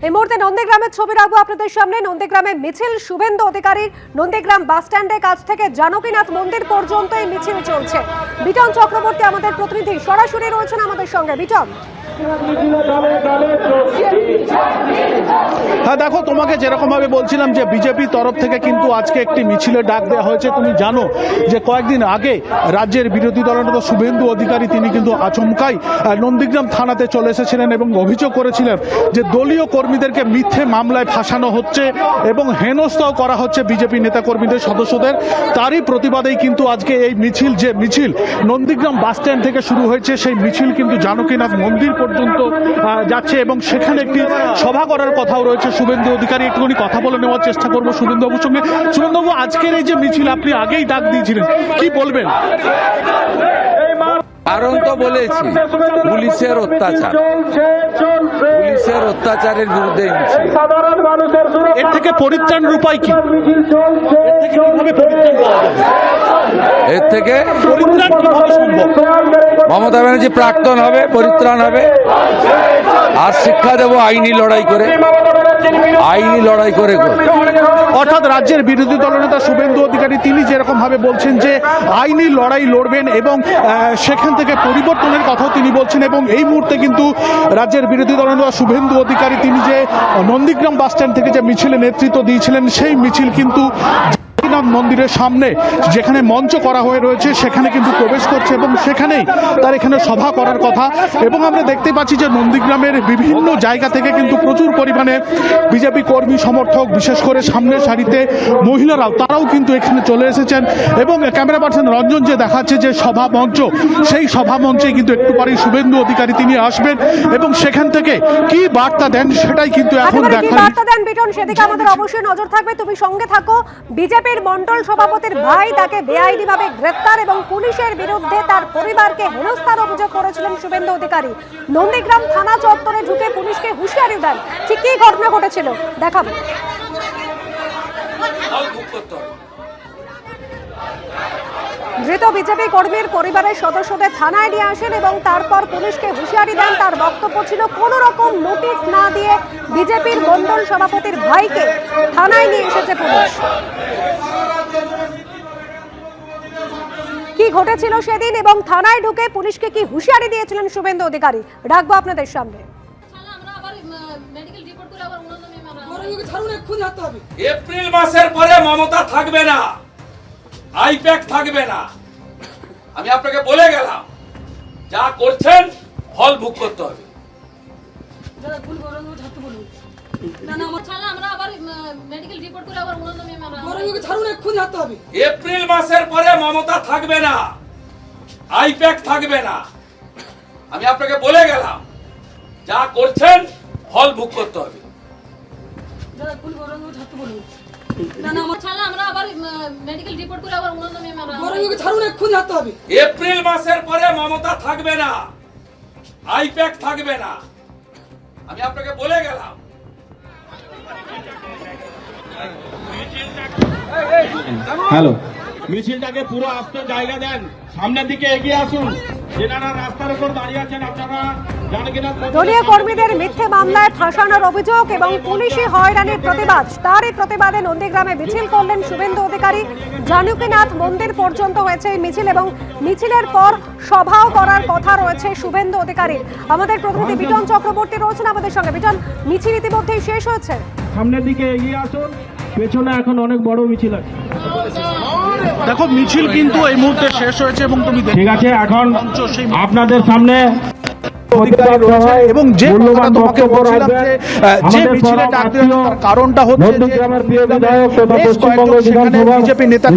এই মুহূর্তে নন্দীগ্রামের ছবি রাখবো আপনাদের সামনে। নন্দীগ্রামে মিছিল শুভেন্দু অধিকারীর। নন্দীগ্রাম বাস স্ট্যান্ডের কাছ থেকে জানকীনাথ মন্দির পর্যন্ত এই মিছিল চলছে। বিটন চক্রবর্তী আমাদের প্রতিনিধি সরাসরি রয়েছেন আমাদের সঙ্গে। বিটন, হ্যাঁ দেখো, তোমাকে যেরকম ভাবে বলছিলাম যে বিজেপি তরফ থেকে কিন্তু আজকে একটি মিছিলের ডাক দেওয়া হয়েছে। তুমি জানো যে কয়েকদিন আগে রাজ্যের বিরোধী দলনেতা শুভেন্দু অধিকারী তিনি কিন্তু আচমকাই নন্দীগ্রাম থানাতে চলে এসেছিলেন এবং অভিযোগ করেছিলেন যে দলীয় কর্মীদেরকে মিথ্যে মামলায় ফাঁসানো হচ্ছে এবং হেনস্থাও করা হচ্ছে বিজেপি নেতাকর্মীদের সদস্যদের। তারই প্রতিবাদেই কিন্তু আজকে এই মিছিল নন্দীগ্রাম বাস স্ট্যান্ড থেকে শুরু হয়েছে। সেই মিছিল কিন্তু জানকীনাথ মন্দির পর্যন্ত যাচ্ছে এবং সেখানে একটি সভা করার কথাও রয়েছে শুভেন্দু অধিকারী। একটুখানি কথা বলে নেওয়ার চেষ্টা করবো শুভেন্দুবাবুর সঙ্গে। শুভেন্দুবাবু, আজকের এই যে মিছিল আপনি আগেই ডাক দিয়েছিলেন, কি বলবেন? কারণ তো বলেছি, পুলিশের অত্যাচারের বিরুদ্ধে এর থেকে পরিত্রাণের উপায় কি? এর থেকে পরিত্রাণ কিভাবে সম্ভব? মমতা ব্যানার্জি প্রাক্তন হবে, পরিত্রাণ হবে। আর শিক্ষা দেব আইনি লড়াই করে। অর্থাৎ রাজ্যের বিরোধী দলনেতা শুভেন্দু অধিকারী তিনি যেরকম ভাবে বলছেন যে আইনি লড়াই লড়বেন এবং সেখান থেকে পরিবর্তনের কথাও তিনি বলছেন। এবং এই মুহূর্তে কিন্তু রাজ্যের বিরোধী দলনেতা শুভেন্দু অধিকারী তিনি যে নন্দীগ্রাম বাস স্ট্যান্ড থেকে যে মিছিলে নেতৃত্ব দিয়েছিলেন, সেই মিছিল কিন্তু মন্দিরের সামনে যেখানে মঞ্চ করা হয়ে রয়েছে সেখানে কিন্তু প্রবেশ করছে এবং সেখানেই তার এখানে সভা করার কথা। এবং আমরা দেখতে পাচ্ছি যে নন্দীগ্রামের বিভিন্ন জায়গা থেকে কিন্তু প্রচুর পরিমাণে বিজেপি কর্মী সমর্থক, বিশেষ করে সামনের সারিতে মহিলারাও তারাও কিন্তু এখানে চলে এসেছেন। এবং ক্যামেরা পার্সন রঞ্জন যে দেখাচ্ছে যে সভা মঞ্চ, সেই সভা মঞ্চে কিন্তু একটু পরেই শুভেন্দু অধিকারী তিনি আসবেন এবং সেখান থেকে কি বার্তা দেন সেটাই কিন্তু এখন দেখা বার্তা দেন বিটন, সেদিকে আমাদের অবশ্যই নজর থাকবে। তুমি সঙ্গে থাকো। বিজেপির মন্ডল সভাপতির ভাই তাকে বেআইনিভাবে গ্রেফতার এবং পুলিশের বিরুদ্ধে তার পরিবারকে হেনস্থার অভিযোগ করেছিলেন শুভেন্দু অধিকারী। নন্দীগ্রাম থানা চত্বরে ঢুকে পুলিশকে হুঁশিয়ারি দেন। ঠিক কি ঘটনা ঘটেছিল দেখাবো। ধৃত বিজেপি কর্মীর পরিবারের সদস্যদের থানায় নিয়ে আসেন এবং তারপর পুলিশকে হুঁশিয়ারি দেন। তার বক্তব্য ছিল কোন রকম নোটিশ না দিয়ে বিজেপির মন্ডল সভাপতির ভাইকে থানায় নিয়ে এসেছে পুলিশ। কি ঘটেছিল সেদিন এবং থানায় ঢুকে পুলিশকে কি হুঁশিয়ারি দিয়েছিলেন শুভেন্দু অধিকারী রাখবো আপনাদের সামনে। এপ্রিল মাসের পরে মমতা থাকবে না, আইপ্যাক থাকবে না। আমি আপনাকে বলে গেলাম, যা করছেন ফল ভোগ করতে হবে। এপ্রিল মাসের পরে মমতা থাকবে না, আইপ্যাক থাকবে না। আমি আপনাকে বলে গেলাম, যা করছেন ফল ভোগ করতে হবে। এপ্রিল মাসের পরে মমতা থাকবে না, আইপ্যাক থাকবে না। আমি আপনাকে বলে গেলাম। হ্যালো, মিছিলটাকে পুরো আস্তে জায়গা দেন, সামনের দিকে এগিয়ে আসুন। যেনারা রাস্তার উপর দাঁড়িয়ে আছেন আপনারা দলীয় কর্মীদের মিথ্যে মামলায় ফাঁসানোর অভিযোগ এবং পুলিশি হয়রানির প্রতিবাদ, তারই প্রতিবাদে নন্দীগ্রামে মিছিল করলেন শুভেন্দু অধিকারী। জানকীনাথ মন্দির পর্যন্ত হয়েছে এই মিছিল এবং মিছিলের পর সভাও করার কথা রয়েছে শুভেন্দু অধিকারীর। আমাদের প্রতিনিধি বিটন চক্রবর্তী রয়েছেন আমাদের সঙ্গে। বিটন, মিছিল ইতিমধ্যেই শেষ হয়েছে। সামনের দিকে এগিয়ে আসুন, পেছনে এখন অনেক বড় মিছিল আছে। দেখো, মিছিল কিন্তু এই মুহূর্তে শেষ হয়েছে এবং তুমি ঠিক আছে, এখন আপনাদের সামনে এবং যে তোমাকে বলছিলাম যে মিছিলে ডাক দেওয়ার কারণটা হচ্ছে বিজেপি নেতা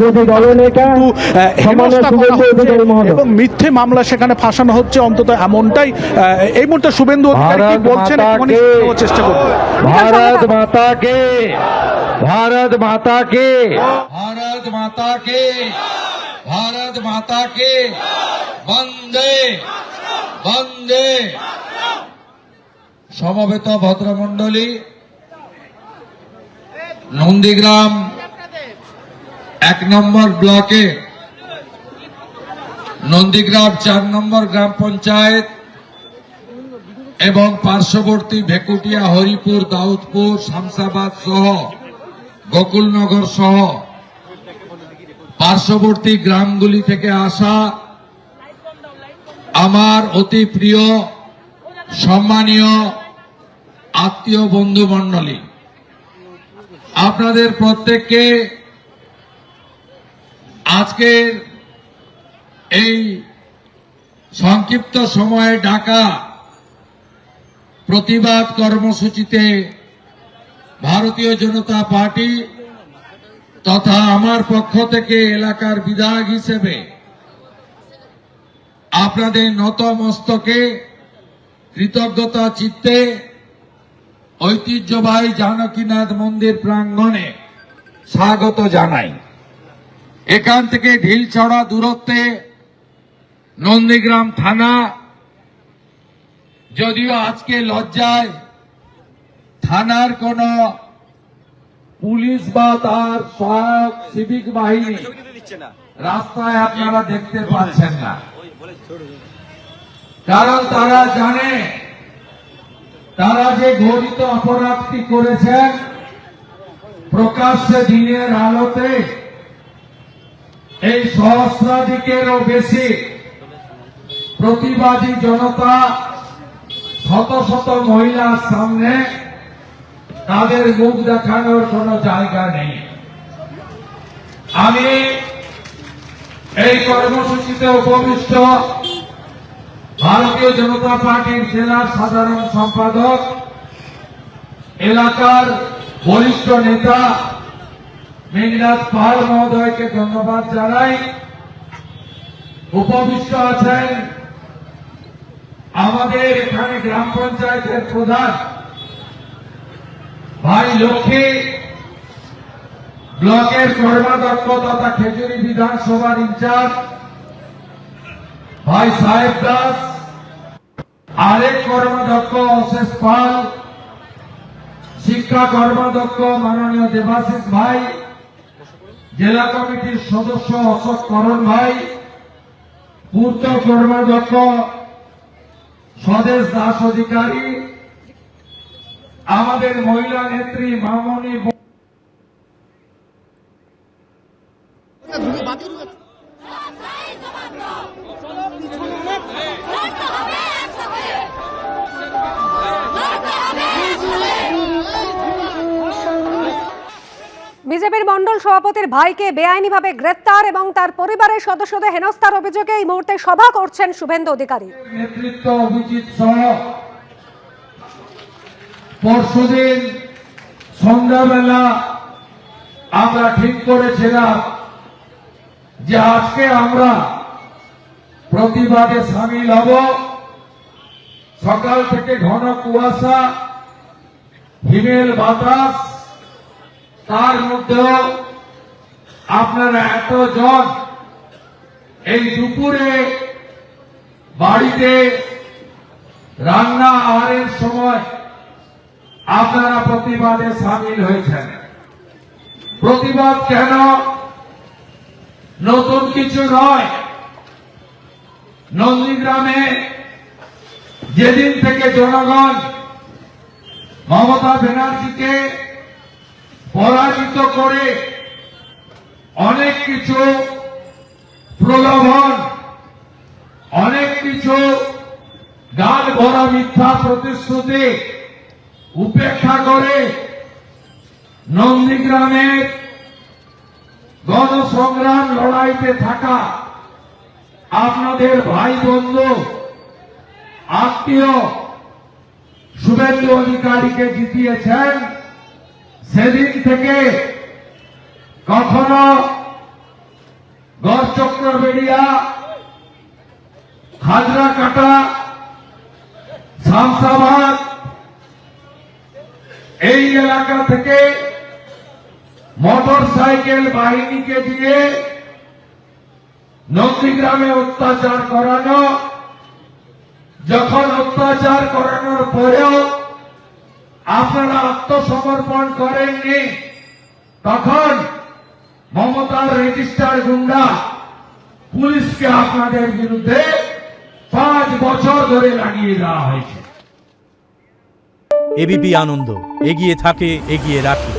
এবং মিথ্যে মামলা সেখানে ফাঁসানো হচ্ছে, অন্তত এমনটাই এই মুহূর্তে শুভেন্দু অধিকারী কি বলছেন চেষ্টা করবো। ভারত মাতা কে, ভারত মাতা কে, ভারত মাতা কে, ভারত মাতা কে, বন্দে বন্দে। সমবেত ভদ্রমণ্ডলী, নন্দীগ্রাম 1 নম্বর ব্লকে, নন্দীগ্রাম 4 নম্বর গ্রাম পঞ্চায়েত এবং পার্শ্ববর্তী ভেকুটিয়া, হরিপুর, দাউদপুর, শামসাবাদ সহ গোকুলনগর সহ পার্শ্ববর্তী গ্রামগুলি থেকে আসা আমার অতি প্রিয় সম্মানীয় আত্মীয় বন্ধু মণ্ডলী, আপনাদের প্রত্যেককে আজকের এই সংক্ষিপ্ত সময়ে ডাকা প্রতিবাদ কর্মসূচিতে ভারতীয় জনতা পার্টি তথা আমার পক্ষ থেকে এলাকার বিধায়ক হিসেবে আপনাদের নত মস্তকে কৃতজ্ঞতা চিত্তে ঐতিহ্যবাহী জানকীনাথ মন্দির প্রাঙ্গণে স্বাগত জানাই। এখান থেকে ঢিলছড়া দূরত্বে নন্দীগ্রাম থানা, যদিও আজকে লজ্জায় থানার কোন পুলিশ বা তার সহায়ক সিভিক বাহিনী রাস্তায় আপনারা দেখতে পাচ্ছেন না, কারণ তারা জানে তারা যে ঘোরিত অপরাধটি করেছেন প্রকাশ্যে দিনের আলোতে এই সহস্রাধিকেরও বেশি প্রতিবাদী জনতা, শত শত মহিলার সামনে তাদের মুখ দেখানোর কোন জায়গা নেই। আমি এই কর্মসূচিতে উপবিষ্ট ভারতীয় জনতা পার্টির জেলার সাধারণ সম্পাদক, এলাকার বরিষ্ঠ নেতা মেঘনাথ পাল মহোদয়কে ধন্যবাদ জানাই। উপবিষ্ট আছেন আমাদের এখানে গ্রাম পঞ্চায়েতের প্রধান ভাই লক্ষ্মী, ব্লকের কর্মাধ্যক্ষ তথা খেজুরি বিধানসভার ইনচার্জ ভাই সাহেব দাস, আরেক কর্মাধ্যক্ষ অশেষ পাল, শিক্ষা কর্মাধ্যক্ষ মাননীয় দেবাশিস ভাই, জেলা কমিটির সদস্য অশোক করণ ভাই, পূর্ত কর্মাধ্যক্ষ স্বদেশ দাস অধিকারী, আমাদের মহিলা নেত্রী মামনি বিজেপির মণ্ডল সভাপতির ভাইকে বেআইনিভাবে গ্রেফতার এবং তার পরিবারের সদস্যদের হেনস্থার অভিযোগে এই মুহূর্তে সভা করছেন শুভেন্দু অধিকারী। নেতৃত্ব অভিজিৎ সহ পরশুদিন সন্ধ্যাবেলা আমরা ঠিক করেছিলাম যে আজকে আমরা প্রতিবাদে সামিল হব। সকাল থেকে ঘন কুয়াশা, হিমেল বাতাস, তার মধ্যেও আপনারা এতজন এই দুপুরে বাড়িতে রান্না আহারের সময় আপনারা প্রতিবাদে সামিল হয়েছেন। প্রতিবাদ কেন? নতুন কিছু নয়। নন্দীগ্রামে যেদিন থেকে জনগণ মমতা ব্যানার্জিকে পরাজিত করে অনেক কিছু প্রলোভন, অনেক কিছু গাল ভরা মিথ্যা প্রতিশ্রুতি উপেক্ষা করে নন্দীগ্রামের গণসংগ্রাম লড়াইতে থাকা আপনাদের ভাই বন্ধু আত্মীয় শুভেন্দু অধিকারীকে জিতিয়েছেন। সেদিন থেকে কখনো গড়চক্রবেড়িয়া, হাজরাকাটা, শামসাবাদ এই এলাকা থেকে মোটর সাইকেল বাহিনীকে দিয়ে নন্দীগ্রামে অত্যাচার করানো, যখন অত্যাচার করানোর পরেও আপনারা আত্মসমর্পণ করেননি, তখন মমতার রেজিস্টার গুন্ডা পুলিশকে আপনাদের বিরুদ্ধে 5 বছর ধরে লাগিয়ে দেওয়া হয়েছে। এবিপি আনন্দ, এগিয়ে থাকে, এগিয়ে রাখে।